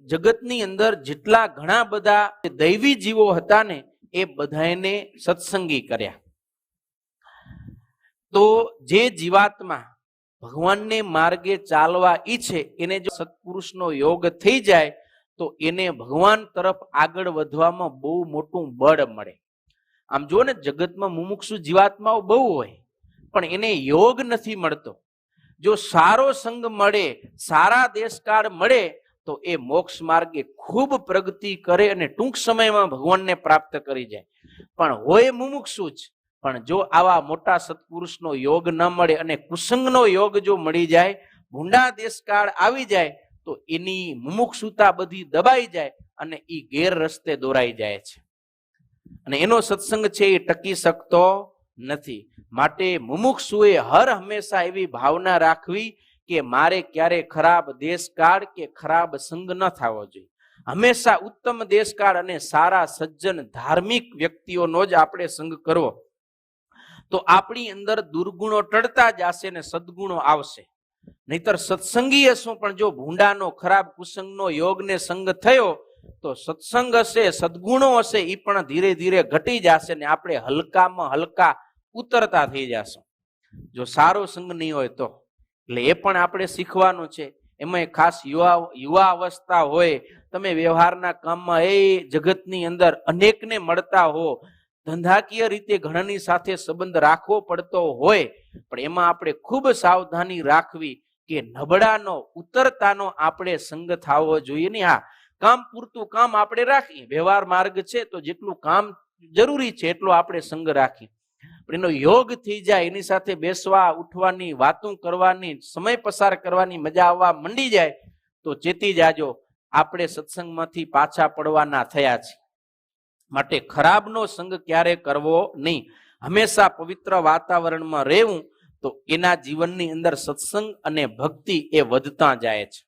જગતની અંદર જેટલા ઘણા બધા દૈવી જીવો હતા ને એ બધાને સત્સંગી કર્યા. તો જે જીવાત્મા ભગવાનને માર્ગે ચાલવા ઈચ્છે એને જો સત્પુરુષનો યોગ થઈ જાય તો એને ભગવાન તરફ આગળ વધવામાં બહુ મોટું બળ મળે. આમ જો ને જગતમાં મુમુક્ષુ જીવાત્માઓ બહુ હોય પણ એને યોગ નથી મળતો. જો સારો સંગ મળે, સારા દેશકાળ મળે તો એ મોક્ષ માર્ગે ખૂબ પ્રગતિ કરે અને ટૂંક સમયમાં ભગવાનને પ્રાપ્ત કરી જાય. પણ હોય મુમુક્ષુ જ, પણ જો આવા મોટા સત્પુરુષનો યોગ ન મળે અને કુસંગનો યોગ જો મળી જાય, ભૂંડા દેશકાળ આવી જાય તો એની મુમુક્ષુતા બધી દબાઈ જાય અને એ ગેર રસ્તે દોરાઈ જાય છે અને એનો સત્સંગ છે એ ટકી શકતો નથી. માટે મુમુક્ષુએ હર હંમેશા એવી ભાવના રાખવી કે મારે ક્યારે ખરાબ દેશકાળ કે ખરાબ સંગ ન થવો જોઈએ. હંમેશા ઉત્તમ દેશકાળ અને સારા સજ્જન ધાર્મિક વ્યક્તિઓનો જ આપણે સંગ કરવો. તો આપણી અંદર દુર્ગુણો ટળતા જશે ને સદગુણો આવશે. નહીતર સત્સંગી હશું પણ જો ભૂંડાનો ખરાબ કુસંગનો યોગને સંગ થયો તો સત્સંગ હશે, સદગુણો હશે, એ પણ ધીરે ધીરે ઘટી જશે ને આપણે હલકામાં હલકા ઉતરતા થઈ જશું. જો સારો સંગ નહીં હોય તો એટલે એ પણ આપણે શીખવાનું છે. એમાં ખાસ યુવા અવસ્થા હોય, તમે વ્યવહારના કામમાં એ જગતની અંદર અનેકને મળતા હો, ધંધાકીય રીતે ઘણાની સાથે સંબંધ રાખવો પડતો હોય, પણ એમાં આપણે ખૂબ સાવધાની રાખવી કે નબળાનો ઉતરતાનો આપણે સંગ થવો જોઈએ નહીં. હા, કામ પૂરતું કામ આપણે રાખીએ, વ્યવહાર માર્ગ છે તો જેટલું કામ જરૂરી છે એટલો આપણે સંગ રાખીએ. પણ એનો યોગ થઈ જાય, એની સાથે બેસવા ઉઠવાની, વાતો કરવાની, સમય પસાર કરવાની મજા આવવા મંડી જાય તો ચેતી જાજો, આપણે સત્સંગમાંથી પાછા પડવાના થયા છે. માટે ખરાબનો સંગ ક્યારે કરવો નહીં. હંમેશા પવિત્ર વાતાવરણમાં રહેવું તો એના જીવનની અંદર સત્સંગ અને ભક્તિ એ વધતા જાય છે.